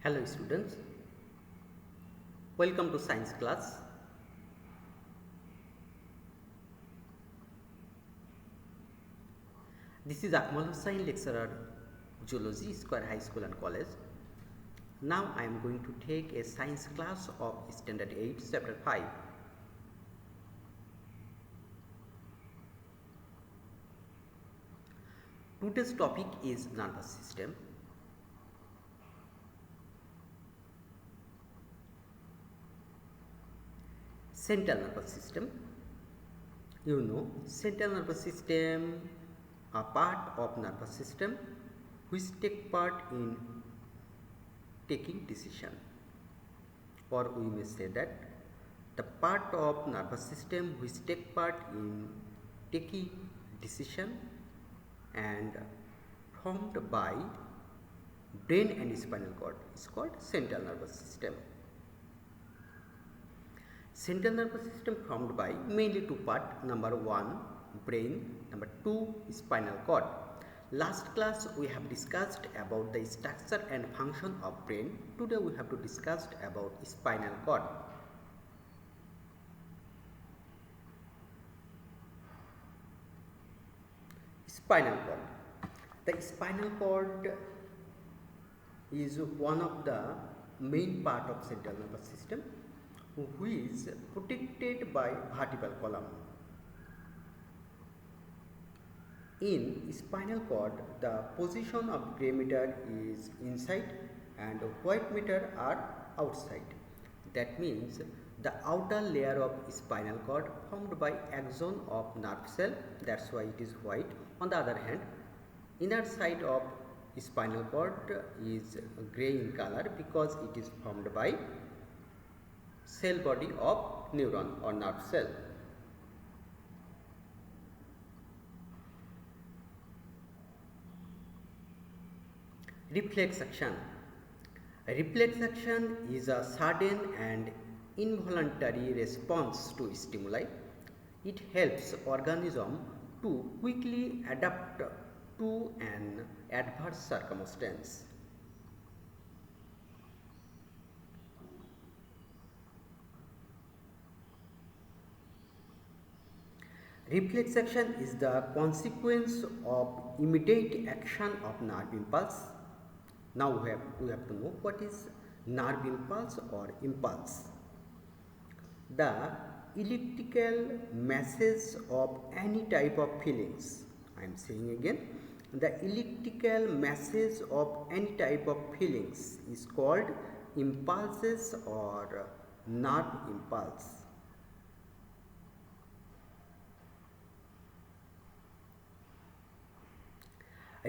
Hello students, welcome to science class. This is Akmal Hussain, lecturer Zoology, Square High School and College. Now I am going to take a science class of Standard 8, Chapter 5. Today's topic is nervous system. Central nervous system. You know, central nervous system are part of nervous system which take part in taking decision, or we may say that the part of nervous system which take part in taking decision and formed by brain and spinal cord is called central nervous system. Central nervous system formed by mainly two parts. Number 1 brain, number 2 spinal cord. Last class we have discussed about the structure and function of brain. Today we have to discuss about spinal cord. Spinal cord. The spinal cord is one of the main part of central nervous system, which is protected by vertebral column. In spinal cord, the position of gray matter is inside and white matter are outside. That means the outer layer of spinal cord formed by axon of nerve cell, that's why it is white. On the other hand, inner side of spinal cord is gray in color because it is formed by cell body of neuron or nerve cell. Reflex action. Reflex action is a sudden and involuntary response to stimuli. It helps organism to quickly adapt to an adverse circumstance. Reflex action is the consequence of immediate action of nerve impulse. Now we have to know what is nerve impulse or impulse. The electrical message of any type of feelings. I am saying again, the electrical message of any type of feelings is called impulses or nerve impulse.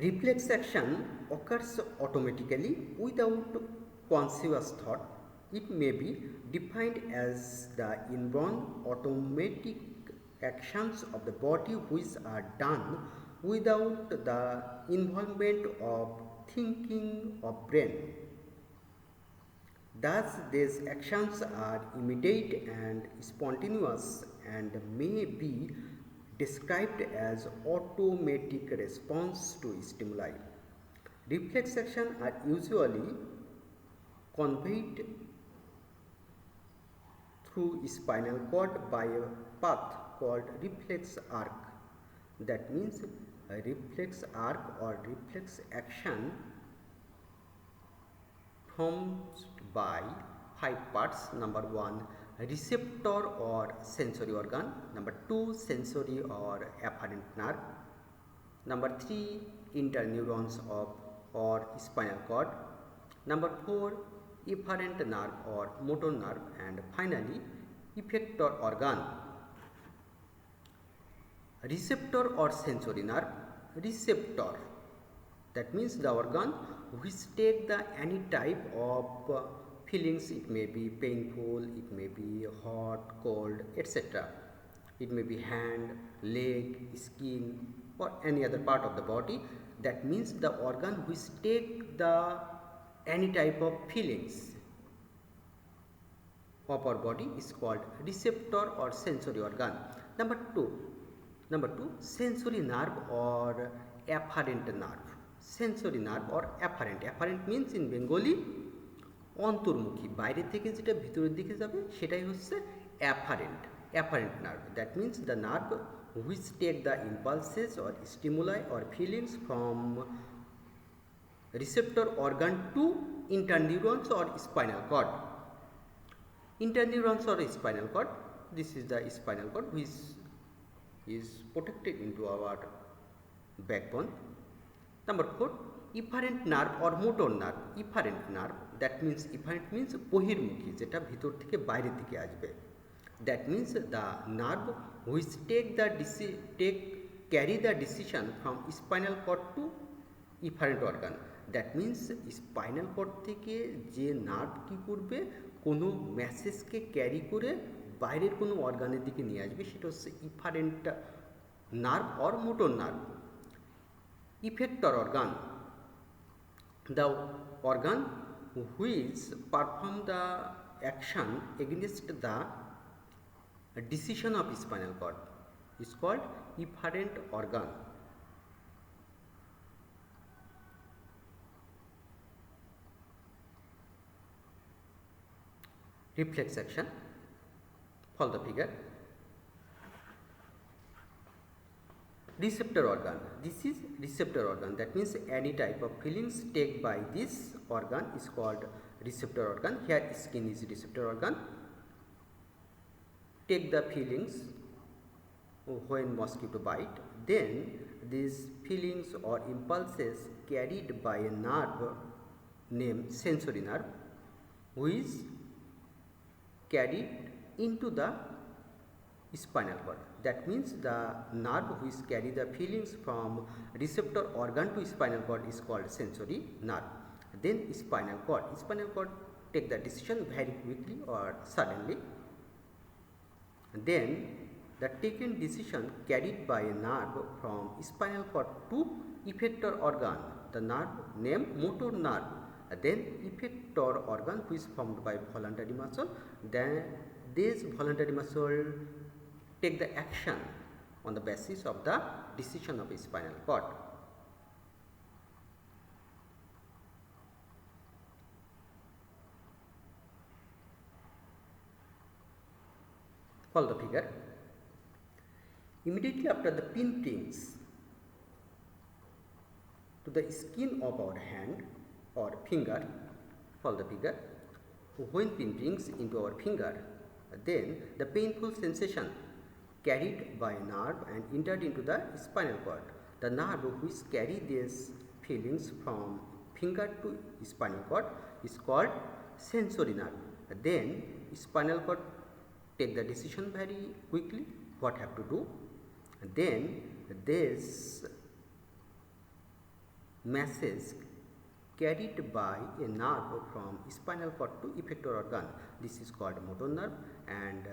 Reflex action occurs automatically without conscious thought. It may be defined as the inborn automatic actions of the body which are done without the involvement of thinking of brain. Thus, these actions are immediate and spontaneous and may be described as automatic response to stimuli. Reflex actions are usually conveyed through spinal cord by a path called reflex arc. That means a reflex arc or reflex action formed by 5 parts. Number 1 receptor or sensory organ, number 2 sensory or afferent nerve, number 3 interneurons of or spinal cord, number 4 efferent nerve or motor nerve, and finally effector organ. Receptor or sensory nerve. Receptor, that means the organ which take the any type of feelings. It may be painful, it may be hot, cold, etc. It may be hand, leg, skin, or any other part of the body. That means the organ which take the any type of feelings of our body is called receptor or sensory organ. Number two sensory nerve or afferent nerve. Sensory nerve or afferent. Afferent means in Bengali অন্তর্মুখী, বাইরে থেকে যেটা ভিতরের দিকে যাবে সেটাই হচ্ছে afferent nerve. That means the nerve which take the impulses or stimuli or feelings from receptor organ to interneurons or spinal cord. Interneurons or spinal cord, this is the spinal cord which is protected into our backbone. Number 4, efferent nerve or motor nerve. Efferent nerve, that means efferent means বহির্মুখী, যেটা ভিতর থেকে বাইরের দিকে আসবে। That means the nerve which carry the decision from spinal cord to efferent organ. That means spinal cord থেকে যে nerve কী করবে, কোনো মেসেজকে ক্যারি করে বাইরের কোনো অর্গানের দিকে নিয়ে আসবে, সেটা হচ্ছে efferent nerve or motor nerve. Effector organ, the organ which perform the action against the decision of spinal cord is called efferent organ. Reflex action, follow the figure. Receptor organ, this is receptor organ, that means any type of feelings taken by this organ is called receptor organ. Here skin is receptor organ, take the feelings when mosquito bite, then these feelings or impulses carried by a nerve named sensory nerve, which carried into the spinal cord. That means the nerve which carry the feelings from receptor organ to spinal cord is called sensory nerve. Then spinal cord take the decision very quickly or suddenly. Then the taken decision carried by a nerve from spinal cord to effector organ, the nerve named motor nerve. Then effector organ which is formed by voluntary muscle, then this voluntary muscle take the action on the basis of the decision of a spinal cord. Follow the figure. Immediately after the pinpricks to the skin of our hand or finger, follow the figure. When pinpricks into our finger, then the painful sensation carried by a nerve and entered into the spinal cord. The nerve which carry these feelings from finger to spinal cord is called sensory nerve. Then spinal cord take the decision very quickly what have to do. Then this message carried by a nerve from spinal cord to effector organ, this is called motor nerve. And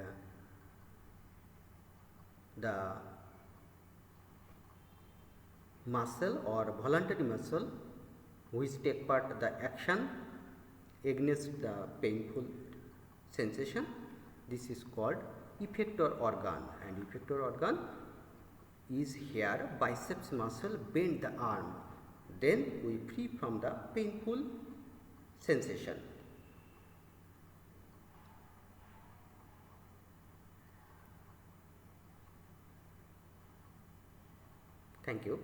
the muscle or voluntary muscle which take part the action against the painful sensation, this is called effector organ. And effector organ is here biceps muscle bend the arm, then we free from the painful sensation. Thank you.